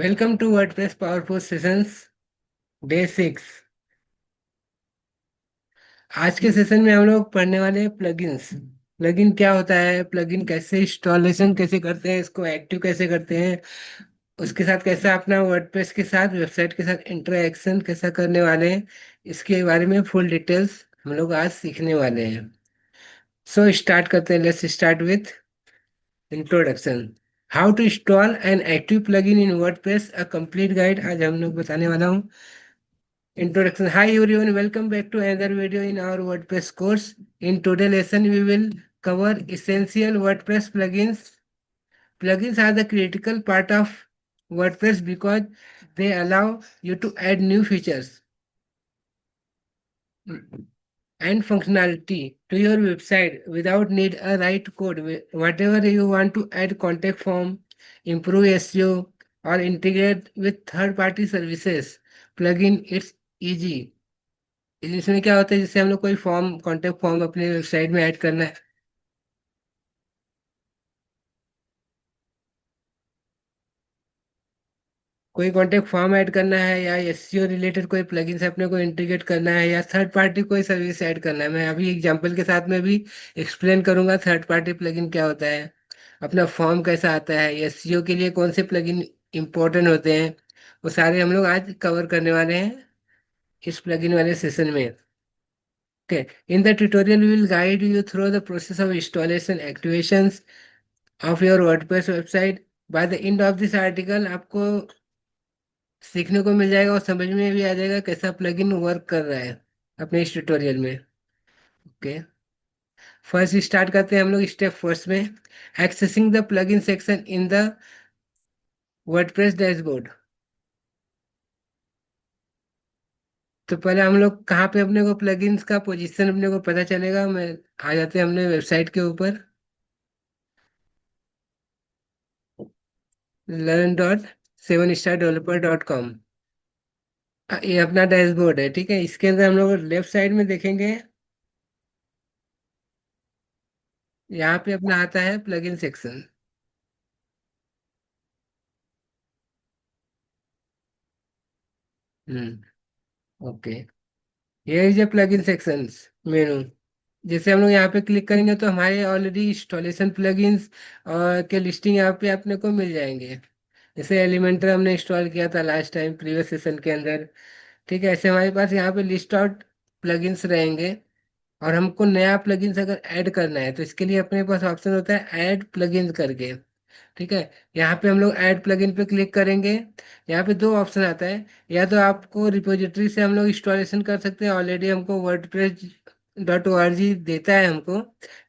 Welcome to WordPress powerful sessions day 6। आज के session में हम लोग पढ़ने वाले हैं प्लगइन्स। प्लगइन क्या होता है, प्लगइन कैसे इंस्टॉलेशन कैसे करते हैं, इसको एक्टिव कैसे करते हैं, उसके साथ कैसे अपना वर्डप्रेस के साथ वेबसाइट के साथ इंटरेक्शन कैसा करने वाले हैं, इसके बारे में फुल डिटेल्स हम लोग आज सीखने वाले हैं। सो स्टार्ट करते हैं। Let's start with introduction. How to install an active plugin in WordPress, a complete guide आज हम लोग बताने वाला हूँ। Introduction. Hi everyone, welcome back to another video in our WordPress course. In today's lesson, we will cover essential WordPress plugins. Plugins are the critical part of WordPress because they allow you to add new features and functionality to your website without need a write code. Whatever you want to add contact form, improve SEO, or integrate with third-party services, plugin it's easy. इसमें क्या होता है, जैसे हम लोग कोई form contact form अपने website में ऐड करना है, कोई कॉन्टेक्ट फॉर्म ऐड करना है या एसईओ रिलेटेड कोई प्लगइन से अपने को इंटीग्रेट करना है या थर्ड पार्टी कोई सर्विस ऐड करना है। मैं अभी एग्जांपल के साथ में भी एक्सप्लेन करूंगा थर्ड पार्टी प्लगइन क्या होता है, अपना फॉर्म कैसा आता है, एसईओ के लिए कौन से प्लगइन इंपॉर्टेंट होते हैं, वो सारे हम लोग आज कवर करने वाले हैं इस प्लगइन वाले सेशन में। Okay. In the tutorial, we will guide you through the process of installation, activations of your WordPress website. By the end of this article, आपको सीखने को मिल जाएगा और समझ में भी आ जाएगा कैसा प्लगइन वर्क कर रहा है अपने इस ट्यूटोरियल में। ओके, फर्स्ट स्टार्ट करते हैं हम लोग स्टेप फर्स्ट में, accessing the plugin section in the WordPress dashboard. तो पहले हम लोग कहाँ पे अपने को प्लगइन्स का पोजीशन अपने को पता चलेगा, मैं आ जाते हैं हमने वेबसाइट के ऊपर, learn.7stardeveloper.com। ये अपना डैशबोर्ड है, ठीक है। इसके अंदर हम लोग लेफ्ट साइड में देखेंगे, यहाँ पे अपना आता है प्लगइन सेक्शन। हम्म, ओके, ये इज ए प्लगइन सेक्शंस मेनू। जैसे हम लोग यहाँ पे क्लिक करेंगे तो हमारे ऑलरेडी इंस्टॉलेशन प्लगइन्स के लिस्टिंग यहाँ पे अपने को मिल जाएंगे। जैसे एलिमेंटर हमने इंस्टॉल किया था लास्ट टाइम प्रीवियस सेशन के अंदर, ठीक है। ऐसे हमारे पास यहाँ पे लिस्ट आउट प्लगइन्स रहेंगे और हमको नया प्लगइन्स अगर ऐड करना है तो इसके लिए अपने पास ऑप्शन होता है ऐड प्लगइन्स करके, ठीक है। यहाँ पे हम लोग ऐड प्लगइन पे क्लिक करेंगे। यहाँ पे दो ऑप्शन आता है, या तो आपको रिपोजिटरी से हम लोग इंस्टॉलेशन कर सकते हैं, ऑलरेडी हमको WordPress.org देता है हमको।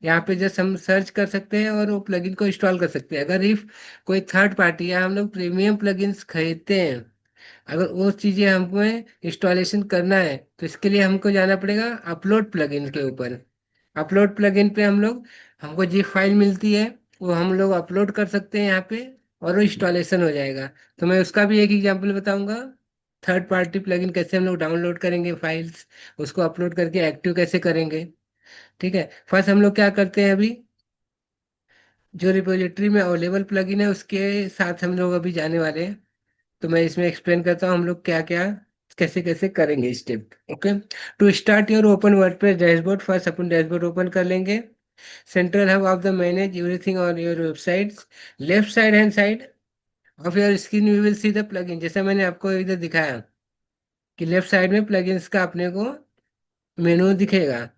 यहाँ पे जस्ट हम सर्च कर सकते हैं और वो प्लगइन को इंस्टॉल कर सकते हैं। अगर इफ कोई थर्ड पार्टी या हम लोग प्रीमियम प्लगइन्स खरीदते हैं, अगर वो चीज़ें हमको इंस्टॉलेशन करना है तो इसके लिए हमको जाना पड़ेगा अपलोड प्लगइन के ऊपर। अपलोड प्लगइन पे हम लोग, हमको जिप फाइल मिलती है, वो हम लोग अपलोड कर सकते हैं यहाँ पे और वो इंस्टॉलेशन हो जाएगा। तो मैं उसका भी एक एग्जांपल बताऊंगा, थर्ड पार्टी प्लगइन कैसे हम लोग डाउनलोड करेंगे फाइल्स, उसको अपलोड करके एक्टिव कैसे करेंगे, ठीक है। फर्स्ट हम लोग क्या करते हैं, अभी जो रिपोजिटरी में अवेलेबल प्लगइन है उसके साथ हम लोग अभी जाने वाले हैं। तो मैं इसमें एक्सप्लेन करता हूँ हम लोग क्या क्या कैसे कैसे करेंगे step. Okay, to start your open WordPress dashboard, first अपन डैशबोर्ड ओपन कर लेंगे। Central hub of the manage everything on your website, left side hand side of your screen you will see the plugin. जैसे मैंने आपको इधर दिखाया कि left side में प्लगइन्स का अपने को मेनू दिखेगा।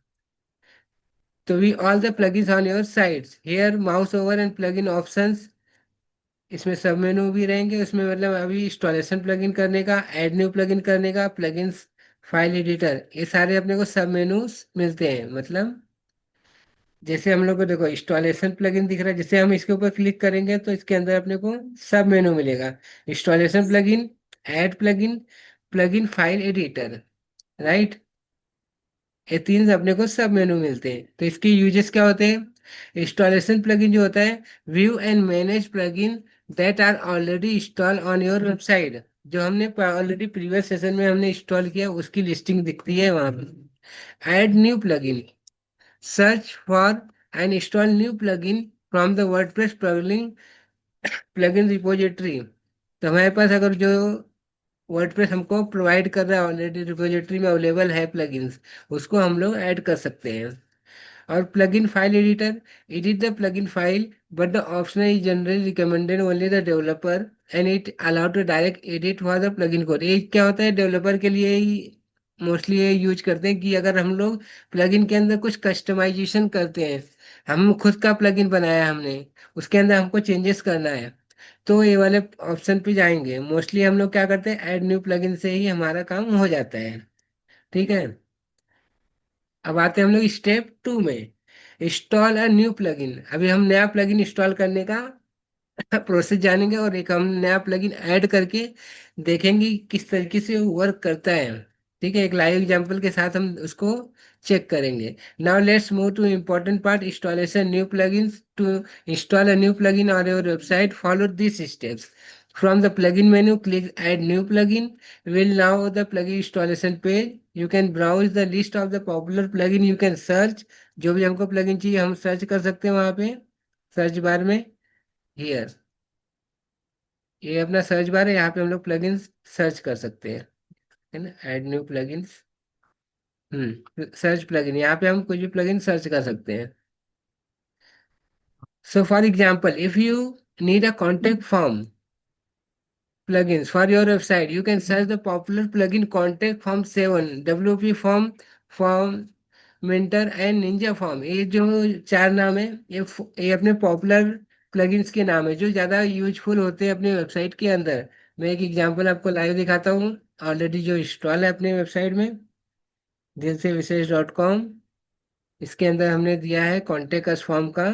तो we all the plugins on your sides here mouse over and plugin options, इसमें सब मेनू भी रहेंगे। उसमें मतलब अभी इंस्टॉलेशन प्लगइन करने का, ऐड न्यू प्लगइन करने का, प्लगइन्स फाइल एडिटर, ये सारे अपने को सब मेनूज मिलते हैं। मतलब जैसे हम लोग को देखो इंस्टॉलेशन प्लगइन दिख रहा है, जैसे हम इसके ऊपर क्लिक करेंगे तो इसके अंदर अपने को सब मेनू मिलेगा, installation plugin, add plugin, plugin file editor, right. ये तीन अपने को सब मेनू मिलते हैं। तो इसके यूजेस क्या होते हैं, इंस्टॉलेशन प्लगइन जो होता है, view and manage plugin that are already install on your website, जो हमने ऑलरेडी प्रीवियस सेशन में हमने इंस्टॉल किया उसकी लिस्टिंग दिखती है वहां पर। Add new plugin, search for and install new plugin from the WordPress plugin repository, तो हमारे पास अगर जो वर्डप्रेस हमको प्रोवाइड कर रहा है ऑलरेडी रिपोजिटरी में अवेलेबल है प्लगइन्स, उसको हम लोग ऐड कर सकते हैं। और plugin file editor, edit the plugin file but the option is generally recommended only the developer and it allow to direct edit for the plugin code. ये क्या होता है, डेवलपर के लिए ही मोस्टली ये यूज करते हैं कि अगर हम लोग प्लगइन के अंदर कुछ कस्टमाइजेशन करते हैं, हम खुद का प्लगइन बनाया हमने, उसके अंदर हमको चेंजेस करना है, तो ये वाले ऑप्शन पे जाएंगे। मोस्टली हम लोग क्या करते हैं, ऐड न्यू प्लगइन से ही हमारा काम हो जाता है। ठीक है। अब आते हैं हम लोग स्टेप 2 में, इंस्टॉल अ न्यू प्लगइन। अभी हम नया प्लगइन इंस्टॉल करने का प्रोसेस जानेंगे और एक हम नया प्लगइन ऐड करके देखेंगे कि किस तरीके से वर्क करता है। ठीक है, एक लाइव एग्जांपल के साथ हम उसको चेक करेंगे। Now let's move to important part, installation new plugins. To install a new plugin on your website, follow these steps. From the plugin menu, click add new plugin. Will now the plugin installation page. You can browse the list of the popular plugin. You can search, जो भी हमको plugin चाहिए हम search कर सकते हैं वहां पे सर्च बार में। हियर, ये अपना सर्च बार है, यहाँ पे हम लोग प्लगइन्स सर्च कर सकते हैं। है ना, add new plugins. Search plugin, यहाँ पे हम कुछ भी प्लगइन सर्च कर सकते हैं। So for example, if you need a contact form plugins for your website, you can search the popular plugin contact form 7, WP form, form Minter and Ninja form। ये जो चार नाम है, ये अपने पॉपुलर प्लगइन्स के नाम है जो ज़्यादा यूजफुल होते हैं अपने वेबसाइट के अंदर। मैं एक एग्जांपल आपको लाइव दिखाता हूँ, ऑलरेडी जो इंस्टॉल है अपने वेबसाइट में, दिल से विशेष .com। इसके अंदर हमने दिया है कॉन्टेक्ट अस फॉर्म का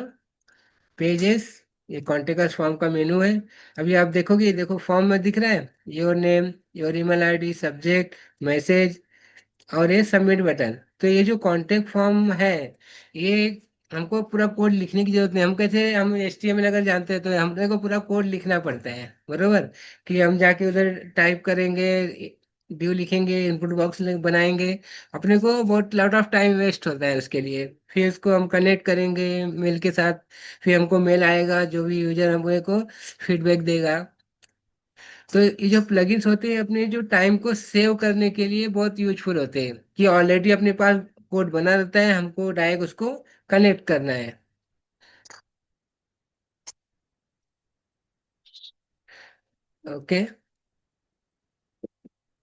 पेजेस, ये कॉन्टेक्ट अस फॉर्म का मेनू है। अभी आप देखोगे, ये देखो फॉर्म में दिख रहा है your name, your email ID, subject, message और ये सबमिट बटन। तो ये जो कॉन्टेक्ट फॉर्म है, ये हमको पूरा कोड लिखने की जरूरत नहीं। हम कैसे, हम HTML अगर जानते हैं तो हमने को पूरा कोड लिखना पड़ता है, बरोबर, कि हम जाके उधर टाइप करेंगे, व्यू लिखेंगे, इनपुट बॉक्स बनाएंगे, अपने को बहुत लॉट ऑफ टाइम वेस्ट होता है उसके लिए। फिर उसको हम कनेक्ट करेंगे मेल के साथ, फिर हमको मेल आएगा, जो भी यूजर हमको को फीडबैक देगा। तो ये जो प्लगइन्स होते हैं अपने जो टाइम को सेव करने के लिए बहुत यूजफुल होते हैं, कि ऑलरेडी अपने पास कोड बना रहता है, हमको डायरेक्ट उसको कनेक्ट करना है। ओके,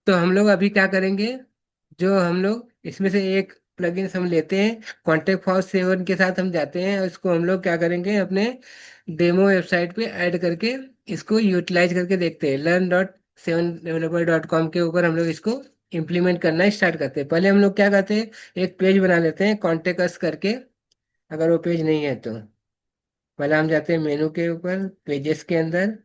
तो हम लोग अभी क्या करेंगे, जो हम लोग इसमें से एक प्लगइन हम लेते हैं, कॉन्टेक्ट फॉर सेवन के साथ हम जाते हैं, और इसको हम लोग क्या करेंगे अपने डेमो वेबसाइट पे ऐड करके इसको यूटिलाइज करके देखते हैं। learn.7developer.com के ऊपर हम लोग इसको इम्प्लीमेंट करना स्टार्ट करते हैं। पहले हम लोग क्या करते हैं, एक पेज बना लेते हैं कॉन्टेक्ट अस करके। अगर वो पेज नहीं है तो पहले हम जाते हैं मेनू के ऊपर, पेजेस के अंदर।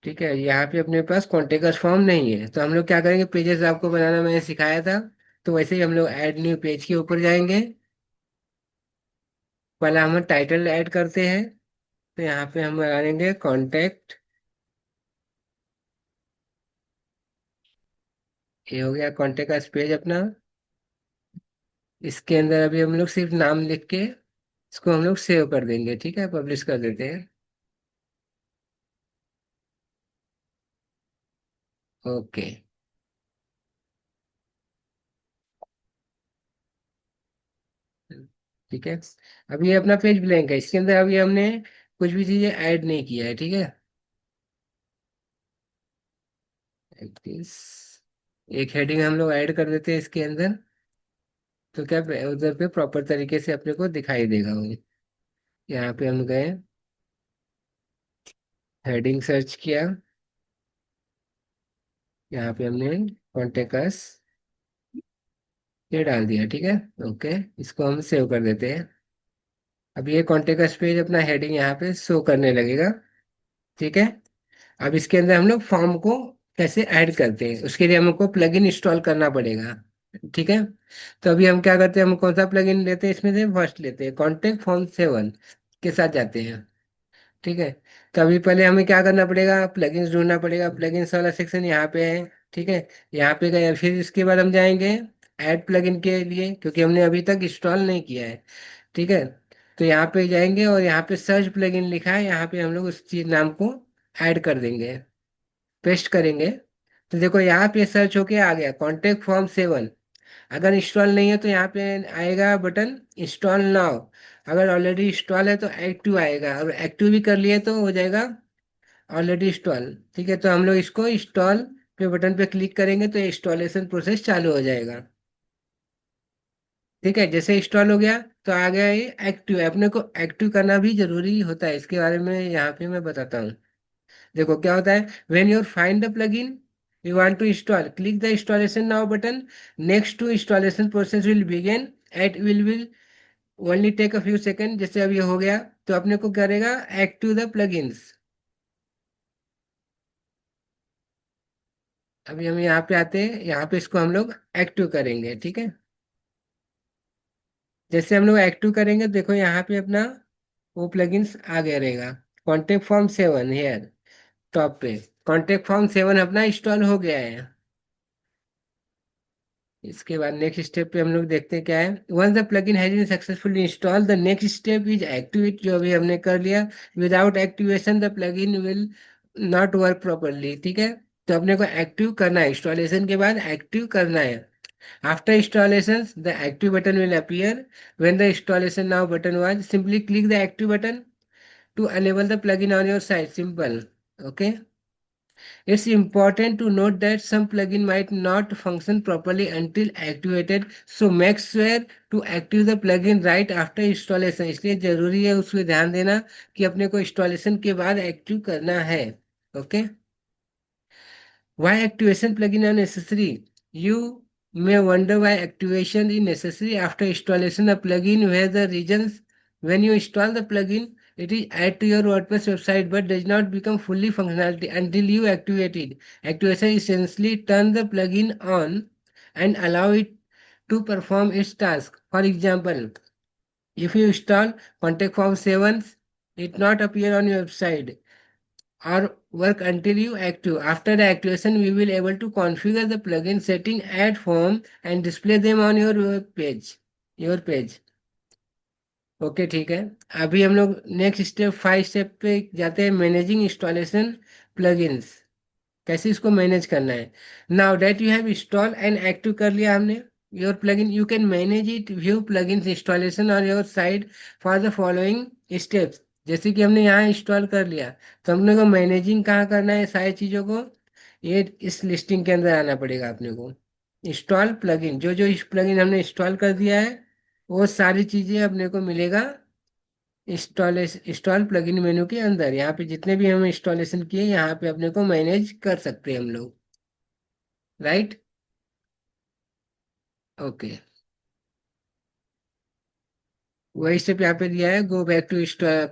ठीक है, यहाँ पे अपने पास कॉन्टेक्ट अस फॉर्म नहीं है, तो हम लोग क्या करेंगे, पेजेस आपको बनाना मैंने सिखाया था, तो वैसे ही हम लोग ऐड न्यू पेज के ऊपर जाएंगे। पहले हम टाइटल ऐड करते हैं, तो यहाँ पे हम लगाएंगे कॉन्टेक्ट। ये हो गया कॉन्टेक्ट अस पेज अपना। इसके अंदर अभी हम लोग सिर्फ नाम लिख के इसको हम लोग सेव कर देंगे। ठीक है, पब्लिश कर देते हैं। ओके, ठीक है। अब ये अपना पेज ब्लैंक है, इसके अंदर अभी हमने कुछ भी चीजें ऐड नहीं किया है। ठीक है, like this। एक हेडिंग हम लोग ऐड कर देते हैं इसके अंदर, तो क्या उधर पे प्रॉपर तरीके से अपने को दिखाई देगा वो। यहाँ पे हम गए, हेडिंग सर्च किया, यहाँ पे हमने कॉन्टेक्ट अस ये डाल दिया। ठीक है, ओके, इसको हम सेव कर देते हैं। अब ये कॉन्टेक्ट अस पेज अपना हेडिंग यहाँ पे शो करने लगेगा। ठीक है, अब इसके अंदर हम लोग फॉर्म को कैसे ऐड करते हैं, उसके लिए हमको प्लगइन इंस्टॉल करना पड़ेगा। ठीक है, तो अभी हम क्या करते हैं, हम कौन सा प्लगइन लेते हैं, इसमें से फर्स्ट लेते हैं कॉन्टेक्ट फॉर्म 7 के साथ जाते हैं। ठीक है, तो अभी पहले हमें क्या करना पड़ेगा, प्लगइन्स ढूंढना पड़ेगा, प्लगइन्स वाला सेक्शन यहाँ पे है। ठीक है, यहाँ पे गए, फिर इसके बाद हम जाएंगे ऐड प्लगइन के लिए, क्योंकि हमने अभी तक इंस्टॉल नहीं किया है। ठीक है, तो यहाँ पे जाएंगे और यहाँ पे सर्च प्लगइन लिखा है, यहाँ पे हम लोग उस चीज नाम को ऐड कर देंगे, पेस्ट करेंगे। तो देखो यहाँ पे सर्च होके आ गया कॉन्टेक्ट फॉर्म 7। अगर इंस्टॉल नहीं है तो यहाँ पे आएगा बटन इंस्टॉल नाउ। अगर ऑलरेडी इंस्टॉल है तो एक्टिव आएगा, और एक्टिव भी कर लिए तो हो जाएगा ऑलरेडी इंस्टॉल। ठीक है, तो हम लोग इसको इंस्टॉल पे बटन पे क्लिक करेंगे तो इंस्टॉलेशन प्रोसेस चालू हो जाएगा। ठीक है, जैसे इंस्टॉल हो गया तो आ गया ये एक्टिव। अपने को एक्टिव करना भी जरूरी होता है, इसके बारे में यहाँ पे मैं बताता हूँ। देखो क्या होता है, when you find the plugin you want to install, click the installation now button. Next to installation process will begin. It will only take a few seconds। जैसे अब ये हो गया तो अपने को करेगा एक्टिव द प्लगइन्स। अभी हम यहाँ पे आते हैं, यहाँ पे इसको हम लोग एक्टिव करेंगे। ठीक है, जैसे हम लोग एक्टिव करेंगे देखो यहाँ पे अपना वो प्लगइन्स आ गया रहेगा। कॉन्टेक्ट फॉर्म 7 हेयर टॉप पे कॉन्टेक्ट फॉर्म 7 अपना इंस्टॉल हो गया है। इसके बाद नेक्स्ट स्टेप पे हम लोग देखते हैं क्या है। Once the plugin has been successfully install, the next step is activate, जो अभी हमने कर लिया। Without activation the plugin will not work properly. ठीक है, तो अपने को एक्टिव करना है, इंस्टॉलेशन के बाद एक्टिव करना है। After installation the active button will appear. When the installation now button was, simply click the active button to enable the plugin on your site। Simple, okay? It's important to note that some plugin might not function properly until activated, so make sure to active the plugin right after installation। इसलिए जरूरी है उसमें ध्यान देना कि अपने को installation के बाद एक्टिव करना है। Okay, why activation plugin are necessary? You may wonder why activation is necessary after installation of plugin, where the reasons when you install the plugin, it is add to your WordPress website but does not become fully functionality until you activate it. Activation essentially turn the plugin on and allow it to perform its task. For example, if you install Contact Form 7, it not appear on your website or work until you active. After the activation, we will able to configure the plugin setting, add form and display them on your web page, your page। Okay ठीक है, अभी हम लोग next step 5 step पे जाते हैं, managing installation plugins. कैसे इसको मैनेज करना है। Now that you have install and active कर लिया हमने your plugin, you can manage it view plugins installation on your site for the following steps. जैसे कि हमने यहाँ इंस्टॉल कर लिया तो हमने को मैनेजिंग कहाँ करना है सारी चीज़ों को, ये इस लिस्टिंग के अंदर आना पड़ेगा अपने को। इंस्टॉल प्लगइन, जो जो इस प्लगइन हमने इंस्टॉल कर दिया है वो सारी चीज़ें अपने को मिलेगा इंस्टॉल प्लगइन मेनू के अंदर। यहाँ पे जितने भी हम इंस्टॉलेशन किए यहाँ पे अपने को मैनेज कर सकते हैं हम लोग। Right, okay. वही स्टेप यहाँ पे दिया है, go back to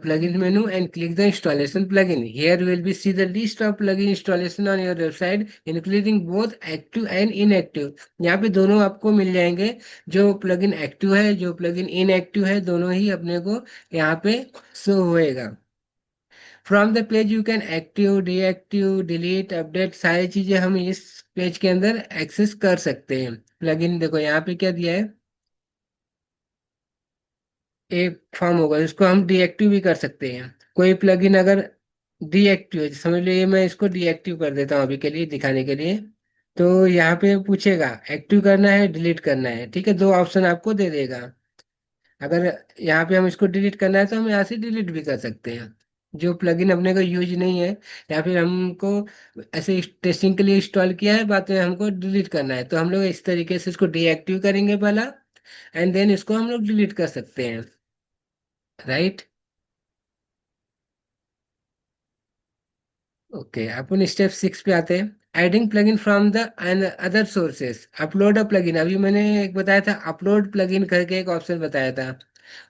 plugin menu and click the installation plugin. Here will be see the list of plugin installation on your website including both active and inactive. यहाँ पे दोनों आपको मिल जाएंगे, जो प्लगइन एक्टिव है जो प्लगइन इनएक्टिव है, दोनों ही अपने को यहाँ पे शो होएगा। From the page you can active deactive delete update, सारी चीजें हम इस पेज के अंदर एक्सेस कर सकते हैं। प्लगइन देखो यहाँ पे क्या दिया है, एक फॉर्म होगा इसको हम डीएक्टिव भी कर सकते हैं। कोई प्लगइन अगर डीएक्टिव है, समझ लो ये मैं इसको डीएक्टिव कर देता हूँ अभी के लिए दिखाने के लिए। तो यहाँ पे पूछेगा एक्टिव करना है डिलीट करना है। ठीक है, दो ऑप्शन आपको दे देगा। अगर यहाँ पे हम इसको डिलीट करना है तो हम यहाँ से डिलीट भी कर सकते हैं, जो प्लगइन अपने को यूज नहीं है या फिर हमको ऐसे टेस्टिंग के लिए इंस्टॉल किया है बाद में हमको डिलीट करना है, तो हम लोग इस तरीके से इसको डीएक्टिव करेंगे पहला, एंड देन इसको हम लोग डिलीट कर सकते हैं। Right, okay. अपन स्टेप 6 पे आते हैं, adding plugin from the other sources. Upload a plugin, अभी मैंने एक बताया था अपलोड प्लगइन करके एक ऑप्शन बताया था,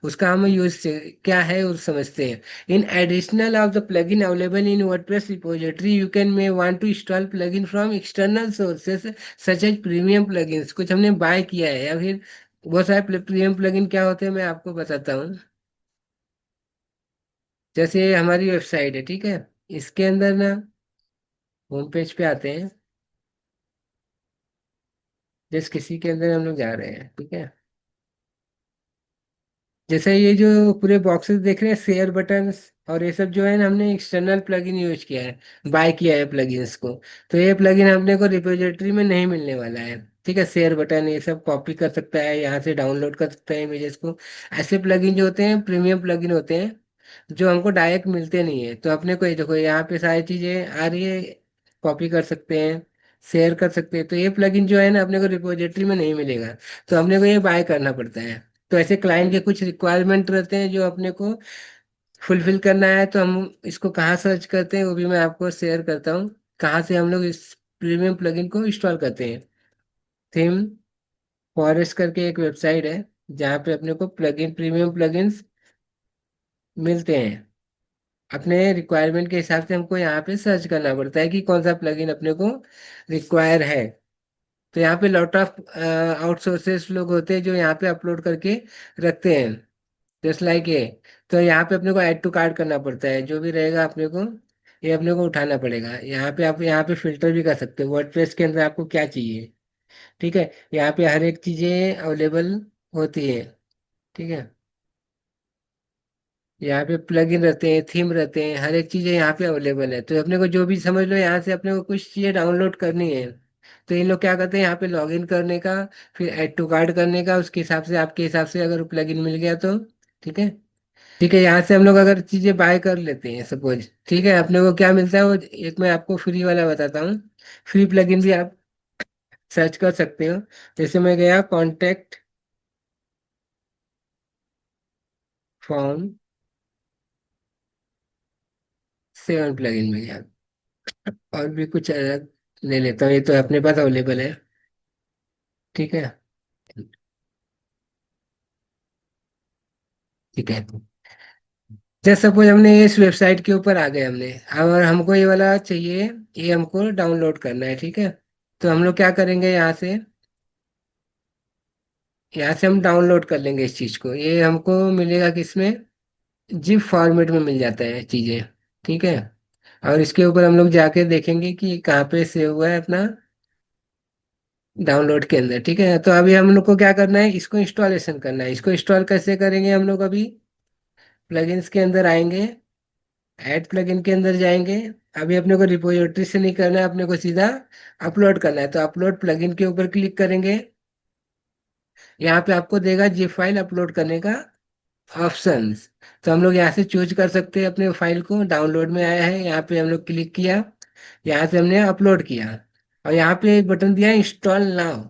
उसका हम यूज क्या है और समझते हैं। In additional of the plugin available in WordPress repository you can may want to install plugin from external sources such as premium plugins. कुछ हमने बाय किया है या फिर बहुत सारे प्रीमियम प्लगइन क्या होते हैं मैं आपको बताता हूँ। जैसे हमारी वेबसाइट है, ठीक है, इसके अंदर ना होम पेज पे आते हैं, जिस किसी के अंदर हम लोग जा रहे हैं, ठीक है। जैसे ये जो पूरे बॉक्सेस देख रहे हैं, शेयर बटन्स और ये सब जो है ना, हमने एक्सटर्नल प्लगइन यूज किया है, बाय किया है प्लगइन्स को। तो ये प्लगइन अपने को रिपोजिटरी में नहीं मिलने वाला है। ठीक है, शेयर बटन ये सब कॉपी कर सकता है, यहाँ से डाउनलोड कर सकता है इमेजेस को। ऐसे प्लगइन जो होते हैं प्रीमियम प्लगइन होते हैं, जो हमको डायरेक्ट मिलते नहीं है। तो अपने को ये देखो, यहाँ पे सारी चीजें आ रही है, कॉपी कर सकते हैं, शेयर कर सकते हैं। तो ये प्लगइन जो है ना, अपने को रिपोजिटरी में नहीं मिलेगा, तो अपने को ये बाय करना पड़ता है। तो ऐसे क्लाइंट के कुछ रिक्वायरमेंट रहते हैं जो अपने को फुलफिल करना है, तो हम इसको कहाँ सर्च करते हैं वो भी मैं आपको शेयर करता हूँ, कहाँ से हम लोग इस प्रीमियम प्लगइन को इंस्टॉल करते हैं। थीम फॉरेस्ट करके एक वेबसाइट है, जहाँ पे अपने को प्लगइन प्रीमियम प्लगइन्स मिलते हैं। अपने रिक्वायरमेंट के हिसाब से हमको यहाँ पे सर्च करना पड़ता है कि कौन सा प्लगइन अपने को रिक्वायर है। तो यहाँ पे लॉट ऑफ आउटसोर्सेस लोग होते हैं जो यहाँ पे अपलोड करके रखते हैं, जस्ट लाइक ये। तो यहाँ पे अपने को ऐड टू कार्ट करना पड़ता है, जो भी रहेगा अपने को ये अपने को उठाना पड़ेगा। यहाँ पे आप यहाँ पे फिल्टर भी कर सकते हो वर्डप्रेस के अंदर आपको क्या चाहिए। ठीक है, यहाँ पे हर एक चीजें अवेलेबल होती है। ठीक है, यहाँ पे प्लगइन रहते हैं, थीम रहते हैं, हर एक चीजें यहाँ पे अवेलेबल है। तो अपने को जो भी समझ लो, यहाँ से अपने को कुछ चीजें डाउनलोड करनी है, तो इन लोग क्या करते हैं, यहाँ पे लॉगिन करने का, फिर ऐड टू कार्ट करने का, उसके हिसाब से आपके हिसाब से अगर प्लगइन मिल गया तो ठीक है। ठीक है, यहाँ से हम लोग अगर चीजें बाय कर लेते हैं सपोज, ठीक है, अपने को क्या मिलता है वो एक मैं आपको फ्री वाला बताता हूँ। फ्री प्लगइन भी आप सर्च कर सकते हो। जैसे मैं गया कॉन्टेक्ट फॉर्म 7 प्लगइन में गया, और भी कुछ अलग ले लेता हूँ, ये तो अपने पास अवेलेबल है। ठीक है, ठीक है। जैसे सपोज हमने इस वेबसाइट के ऊपर आ गए हमने, और हमको ये वाला चाहिए, ये हमको डाउनलोड करना है। ठीक है, तो हम लोग क्या करेंगे, यहाँ से हम डाउनलोड कर लेंगे इस चीज़ को। ये हमको मिलेगा किसमें, जिप फॉर्मेट में मिल जाता है चीज़ें। ठीक है, और इसके ऊपर हम लोग जाके देखेंगे कि कहाँ पे सेव हुआ है अपना, डाउनलोड के अंदर। ठीक है, तो अभी हम लोग को क्या करना है, इसको इंस्टॉलेशन करना है। इसको इंस्टॉल कैसे करेंगे हम लोग, अभी प्लगइन्स के अंदर आएंगे, ऐड प्लगइन के अंदर जाएंगे। अभी अपने को रिपोजिटरी से नहीं करना है, अपने को सीधा अपलोड करना है। तो अपलोड प्लगइन के ऊपर क्लिक करेंगे, यहाँ पे आपको देगा जिप फाइल अपलोड करने का ऑप्शंस। तो हम लोग यहाँ से चूज कर सकते हैं अपने फाइल को, डाउनलोड में आया है, यहाँ पे हम लोग क्लिक किया, यहाँ से हमने अपलोड किया, और यहाँ पे एक बटन दिया है इंस्टॉल नाउ।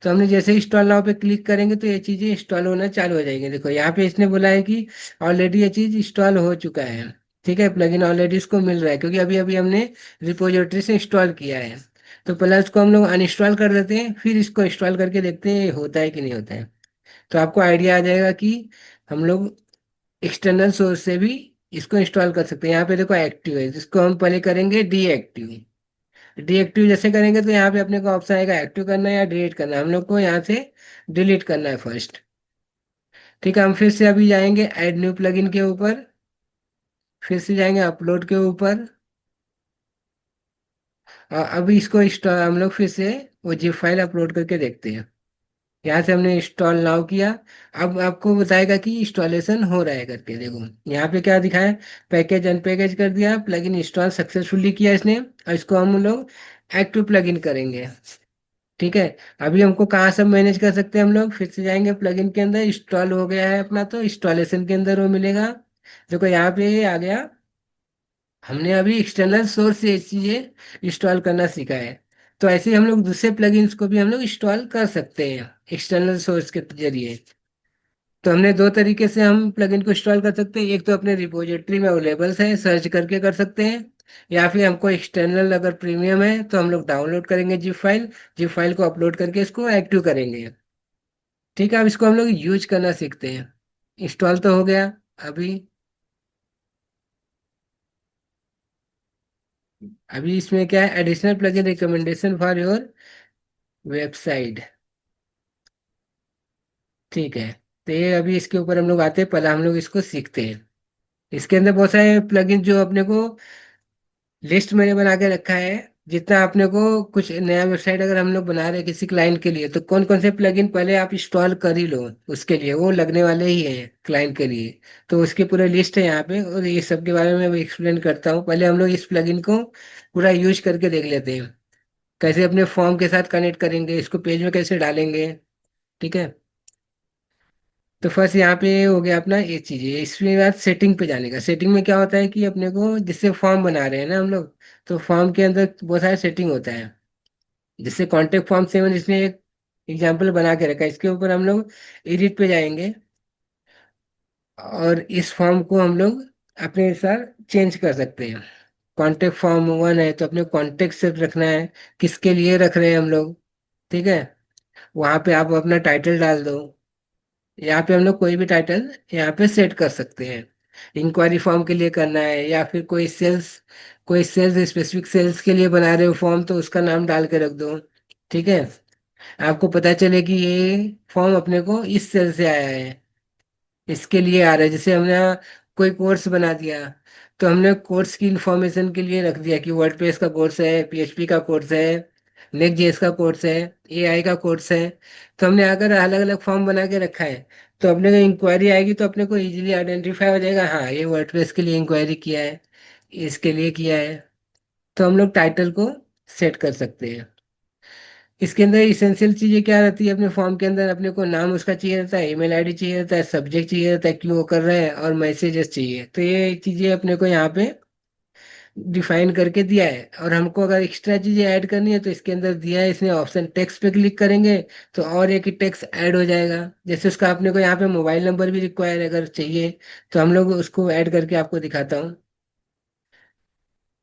तो हमने जैसे इंस्टॉल नाउ पे क्लिक करेंगे तो ये चीज़ें इंस्टॉल होना चालू हो जाएंगी। देखो यहाँ पे इसने बोला है कि ऑलरेडी ये चीज़ इंस्टॉल हो चुका है। ठीक है, प्लगइन ऑलरेडी इसको मिल रहा है, क्योंकि अभी अभी हमने रिपोजिटरी से इंस्टॉल किया है। तो पहले इसको हम लोग अनइंस्टॉल कर देते हैं, फिर इसको इंस्टॉल करके देखते हैं ये होता है कि नहीं होता है। तो आपको आइडिया आ जाएगा कि हम लोग एक्सटर्नल सोर्स से भी इसको इंस्टॉल कर सकते हैं। यहाँ पे देखो एक्टिव है, जिसको हम पहले करेंगे डीएक्टिव। डीएक्टिव जैसे करेंगे तो यहाँ पे अपने को ऑप्शन आएगा एक्टिव करना है या डिलीट करना है। हम लोग को यहाँ से डिलीट करना है फर्स्ट। ठीक है, हम फिर से अभी जाएंगे ऐड न्यू प्लगइन के ऊपर, फिर से जाएंगे अपलोड के ऊपर, और अभी इसको हम लोग फिर से वो जिप फाइल अपलोड करके देखते हैं। यहाँ से हमने इंस्टॉल नाउ किया। अब आपको बताएगा कि इंस्टॉलेशन हो रहा है करके, देखो यहाँ पे क्या दिखाया, पैकेज अनपैकेज कर दिया, प्लगइन इंस्टॉल सक्सेसफुली किया इसने, और इसको हम लोग एक्टिव प्लगइन करेंगे। ठीक है, अभी हमको कहाँ सब मैनेज कर सकते हैं, हम लोग फिर से जाएंगे प्लगइन के अंदर, इंस्टॉल हो गया है अपना, तो इंस्टॉलेशन के अंदर वो मिलेगा। देखो यहाँ पे ये आ गया, हमने अभी एक्सटर्नल सोर्स से ये चीजें इंस्टॉल करना सीखा है। तो ऐसे ही हम लोग दूसरे प्लगइन्स को भी हम लोग इंस्टॉल कर सकते हैं एक्सटर्नल सोर्स के जरिए। तो हमने दो तरीके से हम प्लगइन को इंस्टॉल कर सकते हैं, एक तो अपने रिपोजिटरी में अवेलेबल है, सर्च करके कर सकते हैं, या फिर हमको एक्सटर्नल अगर प्रीमियम है तो हम लोग डाउनलोड करेंगे जिप फाइल को अपलोड करके इसको एक्टिव करेंगे। ठीक है, अब इसको हम लोग यूज करना सीखते हैं। इंस्टॉल तो हो गया। अभी अभी इसमें क्या है, additional plugin recommendation for your website. ठीक है, तो ये अभी इसके ऊपर हम लोग आते हैं, पहले हम लोग इसको सीखते हैं। इसके अंदर बहुत सारे प्लगइन जो अपने को लिस्ट मैंने बना के रखा है, जितना अपने को कुछ नया वेबसाइट अगर हम लोग बना रहे हैं किसी क्लाइंट के लिए, तो कौन कौन से प्लगइन पहले आप इंस्टॉल कर ही लो, उसके लिए वो लगने वाले ही हैं क्लाइंट के लिए। तो उसकी पूरा लिस्ट है यहाँ पे, और ये सब के बारे में मैं एक्सप्लेन करता हूँ। पहले हम लोग इस प्लगइन को पूरा यूज करके देख लेते हैं, कैसे अपने फॉर्म के साथ कनेक्ट करेंगे, इसको पेज में कैसे डालेंगे। ठीक है। तो फर्स्ट यहाँ पे हो गया अपना ये चीज है। इसके बाद सेटिंग पे जाने का। सेटिंग में क्या होता है कि अपने को जिससे फॉर्म बना रहे हैं ना हम लोग, तो फॉर्म के अंदर बहुत सारे सेटिंग होता है। जैसे कॉन्टेक्ट फॉर्म 7 इसने एक एग्जाम्पल बना के रखा है, इसके ऊपर हम लोग एडिट पे जाएंगे, और इस फॉर्म को हम लोग अपने अनुसार चेंज कर सकते हैं। कॉन्टेक्ट फॉर्म 1 है तो अपने कॉन्टेक्ट से रखना है, किसके लिए रख रहे हैं हम लोग। ठीक है। वहां पे आप अपना टाइटल डाल दो। यहाँ पे हम लोग कोई भी टाइटल यहाँ पे सेट कर सकते हैं। इंक्वायरी फॉर्म के लिए करना है, या फिर कोई सेल्स स्पेसिफिक सेल्स के लिए बना रहे हो फॉर्म, तो उसका नाम डाल के रख दो। ठीक है। आपको पता चले कि ये फॉर्म अपने को इस सेल से आया है, इसके लिए आ रहा है। जैसे हमने कोई कोर्स बना दिया, तो हमने कोर्स की इंफॉर्मेशन के लिए रख दिया कि वर्डप्रेस का कोर्स है, पीएचपी का कोर्स है, नेक्स्ट जेएस का कोर्स है, एआई का कोर्स है। तो हमने अगर अलग अलग फॉर्म बना के रखा है, तो अपने को इंक्वायरी आएगी तो अपने को इजीली आइडेंटिफाई हो जाएगा, हाँ ये वर्डप्रेस के लिए इंक्वायरी किया है, इसके लिए किया है। तो हम लोग टाइटल को सेट कर सकते हैं। इसके अंदर इसेंशियल चीजें क्या रहती है, अपने फॉर्म के अंदर अपने को नाम उसका चाहिए रहता है, ईमेल आईडी चाहिए रहता है, सब्जेक्ट चाहिए रहता है क्यों वो कर रहे हैं, और मैसेजेस चाहिए। तो ये चीजें अपने को यहाँ पे डिफाइन करके दिया है। और हमको अगर एक्स्ट्रा चीजें ऐड करनी है तो इसके अंदर दिया है इसने ऑप्शन, टेक्स्ट पे क्लिक करेंगे तो और एक ही टेक्स्ट ऐड हो जाएगा। जैसे उसका अपने को यहाँ पे मोबाइल नंबर भी रिक्वायर अगर चाहिए, तो हम लोग उसको ऐड करके आपको दिखाता हूँ।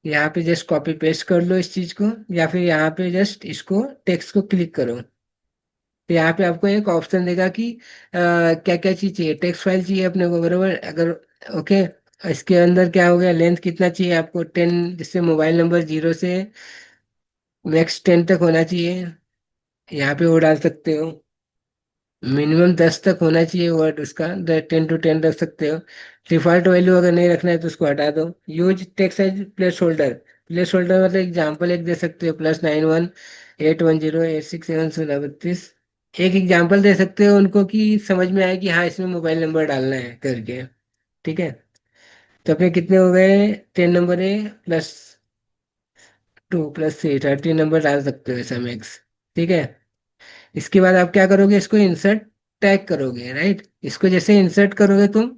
यहाँ पे जस्ट कॉपी पेस्ट कर लो इस चीज को, या फिर यहाँ पे जस्ट इसको टेक्स्ट को क्लिक करो। तो यहाँ पे आपको एक ऑप्शन देगा कि क्या क्या चीज चाहिए, टेक्स्ट फाइल चाहिए अपने को, बराबर। अगर ओके, इसके अंदर क्या हो गया, लेंथ कितना चाहिए आपको, 10, जिससे मोबाइल नंबर 0 से मैक्स 10 तक होना चाहिए, यहाँ पे वो डाल सकते हो। मिनिमम 10 तक होना चाहिए वर्ड उसका, 10 to 10 रख सकते हो। डिफॉल्ट वैल्यू अगर नहीं रखना है तो उसको हटा दो। Use text as placeholder. Placeholder मतलब एग्जाम्पल एक दे सकते हो, +91 810 676 एक एग्जाम्पल दे सकते हो उनको कि समझ में आए कि हाँ इसमें मोबाइल नंबर डालना है करके। ठीक है। तो अपने कितने हो गए, 10 नंबर है, +2 +3 13 नंबर डाल सकते हो ऐसा मैक्स। ठीक है। इसके बाद आप क्या करोगे, इसको इंसर्ट टैग करोगे, राइट। इसको जैसे इंसर्ट करोगे तुम,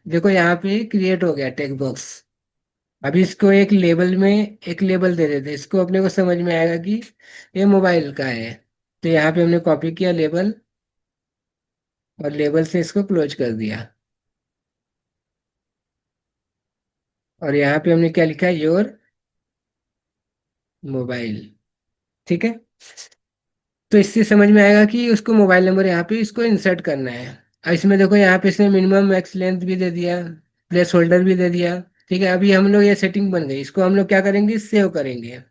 देखो यहाँ पे क्रिएट हो गया टेक्स्ट बॉक्स। अभी इसको एक लेबल दे देते, इसको अपने को समझ में आएगा कि ये मोबाइल का है। तो यहाँ पे हमने कॉपी किया लेबल, और लेबल से इसको क्लोज कर दिया। और यहाँ पे हमने क्या लिखा, योर मोबाइल। ठीक है। तो इससे समझ में आएगा कि उसको मोबाइल नंबर यहाँ पे इसको इंसर्ट करना है। और इसमें देखो यहाँ पे इसने मिनिमम मैक्स लेंथ भी दे दिया, प्लेस होल्डर भी दे दिया। ठीक है। अभी हम लोग ये सेटिंग बन गई, इसको हम लोग क्या करेंगे, सेव करेंगे।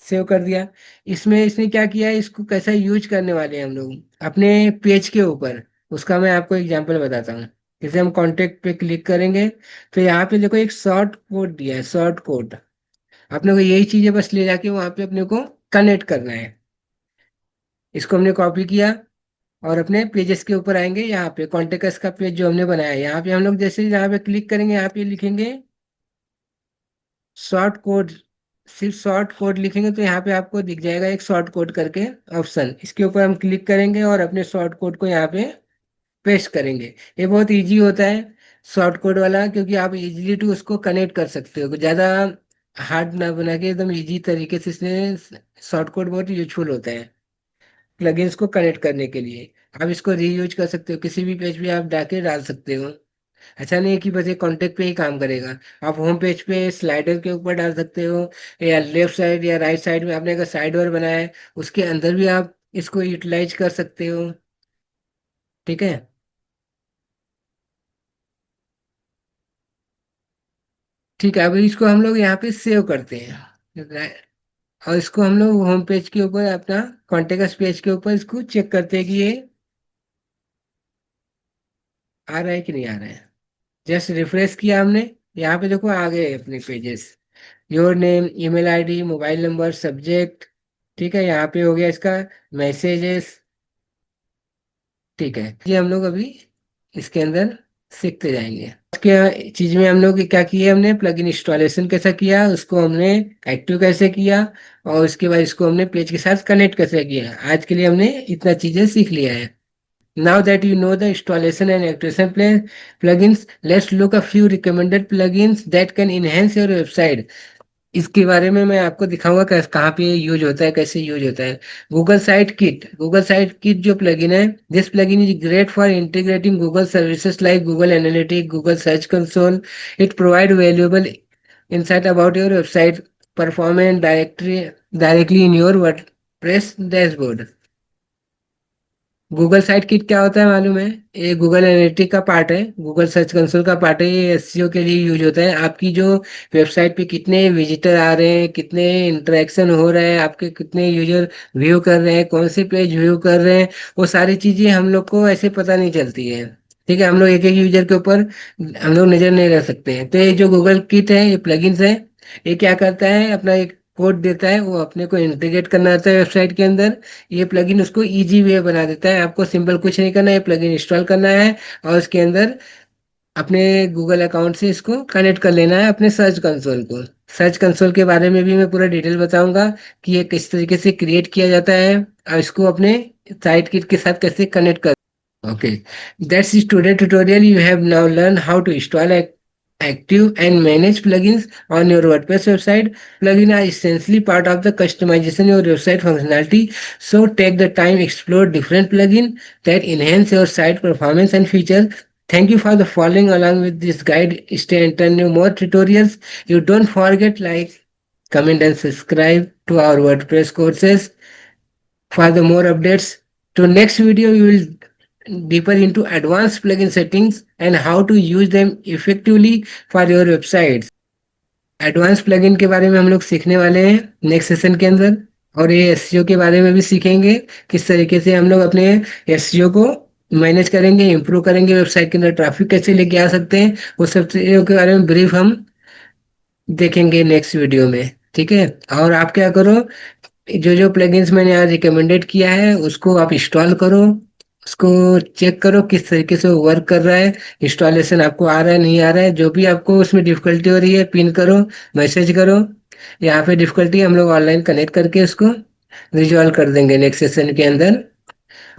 सेव कर दिया। इसमें इसने क्या किया है, इसको कैसा यूज करने वाले हैं हम लोग अपने पेज के ऊपर, उसका मैं आपको एग्जांपल बताता हूँ। जैसे हम कॉन्टेक्ट पे क्लिक करेंगे, तो यहाँ पे देखो एक शॉर्ट कोड दिया है, शॉर्ट कोड। अपने को यही चीजें बस ले जाके वहां पे अपने को कनेक्ट करना है। इसको हमने कॉपी किया, और अपने पेजेस के ऊपर आएंगे, यहाँ पे कॉन्टेक्ट का पेज जो हमने बनाया है, यहाँ पे हम लोग जैसे यहाँ पे क्लिक करेंगे, यहाँ पे लिखेंगे शॉर्ट कोड। सिर्फ शॉर्ट कोड लिखेंगे तो यहाँ पे आपको दिख जाएगा एक शॉर्ट कोड करके ऑप्शन, इसके ऊपर हम क्लिक करेंगे और अपने शॉर्ट कोड को यहाँ पे पेस्ट करेंगे। ये बहुत इजी होता है शॉर्ट कोड वाला, क्योंकि आप इजीली टू उसको कनेक्ट कर सकते हो, ज़्यादा हार्ड ना बना के एकदम इजी तरीके से। इसमें शॉर्ट कोड बहुत यूजफुल होता है प्लगइन्स को कनेक्ट करने के लिए। आप इसको रीयूज कर सकते हो, किसी भी पेज पे आप जाके डाल सकते हो। ऐसा नहीं है कि बस ये कॉन्टेक्ट पे ही काम करेगा। आप होम पेज पे स्लाइडर के ऊपर डाल सकते हो, या लेफ्ट साइड या राइट साइड में आपने अगर साइड बार बनाया है, उसके अंदर भी आप इसको यूटिलाइज कर सकते हो। ठीक है। ठीक है। अभी इसको हम लोग यहाँ पे सेव करते हैं, और इसको हम लोग होम पेज के ऊपर अपना कॉन्टेक्ट पेज के ऊपर इसको चेक करते हैं कि ये आ रहा है कि नहीं आ रहा है। जस्ट रिफ्रेश किया हमने, यहाँ पे देखो आ गए अपने pages. Your name, email ID, mobile number, subject. ठीक है, यहाँ पे हो गया इसका मैसेजेस। ठीक है, ये हम लोग अभी इसके अंदर सीखते जाएंगे। क्या चीज में हम लोग क्या किया, हमने प्लगइन इंस्टॉलेशन कैसा किया, उसको हमने एक्टिव कैसे किया, और उसके बाद इसको हमने पेज के साथ कनेक्ट कैसे किया। आज के लिए हमने इतना चीजें सीख लिया है। Now that you know the installation and activation plugins, let's look a few recommended plugins that can enhance your website. इसके बारे में मैं आपको दिखाऊंगा कहाँ पे यूज होता है, कैसे यूज होता है। गूगल साइट किट जो प्लगइन है, this plugin is great for integrating Google services like Google analytic, Google search console. It provide valuable insight about your website performance directly in your WordPress dashboard. Google site kit क्या होता है मालूम है? ये Google analytic का part है, Google search console का part है। ये एसईओ के लिए यूज होता है। आपकी जो वेबसाइट पे कितने विजिटर आ रहे हैं, कितने इंटरेक्शन हो रहे हैं, आपके कितने यूजर व्यू कर रहे हैं, कौन से पेज व्यू कर रहे हैं, वो सारी चीजें हम लोग को ऐसे पता नहीं चलती है। ठीक है, हम लोग एक एक यूजर के ऊपर हम लोग नजर नहीं रख सकते हैं। तो ये जो गूगल किट है, ये प्लगइन्स है, ये क्या करता है, अपना एक कोड देता है, वो अपने को इंटीग्रेट करना रहता है वेबसाइट के अंदर। ये प्लगइन उसको इजी वे बना देता है। आपको सिंपल कुछ नहीं करना है, प्लगइन इंस्टॉल करना है और उसके अंदर अपने गूगल अकाउंट से इसको कनेक्ट कर लेना है अपने सर्च कंसोल को। सर्च कंसोल के बारे में भी मैं पूरा डिटेल बताऊंगा कि ये किस तरीके से क्रिएट किया जाता है और इसको अपने साइट किट के साथ कैसे कनेक्ट कर। Okay, that's it today tutorial. You have now learned how to install active and manage plugins on your WordPress website. Plugins are essentially part of the customization of your website functionality. So take the time, explore different plugins that enhance your site performance and features. Thank you for the following along with this guide. Stay and turn new more tutorials. You don't forget like, comment and subscribe to our WordPress courses for the more updates. To next video, we will deeper into advanced plugin settings and how to use them effectively for your websites. Advance plugin के बारे में हम लोग सीखने वाले हैं next session के अंदर। और ये एसईओ के बारे में भी सीखेंगे, किस तरीके से हम लोग अपने एसईओ को मैनेज करेंगे, इम्प्रूव करेंगे, वेबसाइट के अंदर ट्रैफिक कैसे लेके आ सकते हैं, वो सब चीज़ों के बारे में ब्रीफ हम देखेंगे नेक्स्ट वीडियो में। ठीक है, और आप क्या करो, जो जो प्लगइन्स मैंने आज रिकमेंडेड किया है उसको आप इंस्टॉल करो, उसको चेक करो किस तरीके से वो वर्क कर रहा है, इंस्टॉलेशन आपको आ रहा है नहीं आ रहा है। जो भी आपको उसमें डिफिकल्टी हो रही है, पिन करो, मैसेज करो। यहाँ पे डिफिकल्टी हम लोग ऑनलाइन कनेक्ट करके उसको रिजॉल्व कर देंगे नेक्स्ट सेशन के अंदर।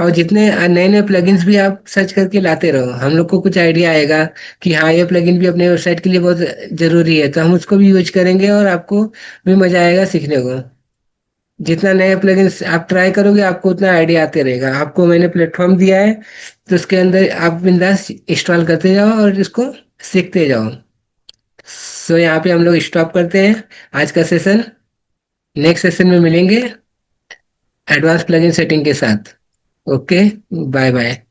और जितने नए नए प्लगइन्स भी आप सर्च करके लाते रहो, हम लोग को कुछ आइडिया आएगा कि हाँ ये प्लगइन भी अपने वेबसाइट के लिए बहुत जरूरी है, तो हम उसको भी यूज करेंगे और आपको भी मजा आएगा सीखने को। जितना नए प्लगइन्स आप ट्राई करोगे आपको उतना आइडिया आते रहेगा। आपको मैंने प्लेटफॉर्म दिया है, तो उसके अंदर आप बिंदास इंस्टॉल करते जाओ और इसको सीखते जाओ। सो यहाँ पे हम लोग स्टॉप करते हैं आज का सेशन। नेक्स्ट सेशन में मिलेंगे एडवांस प्लगइन सेटिंग के साथ। Okay, bye bye.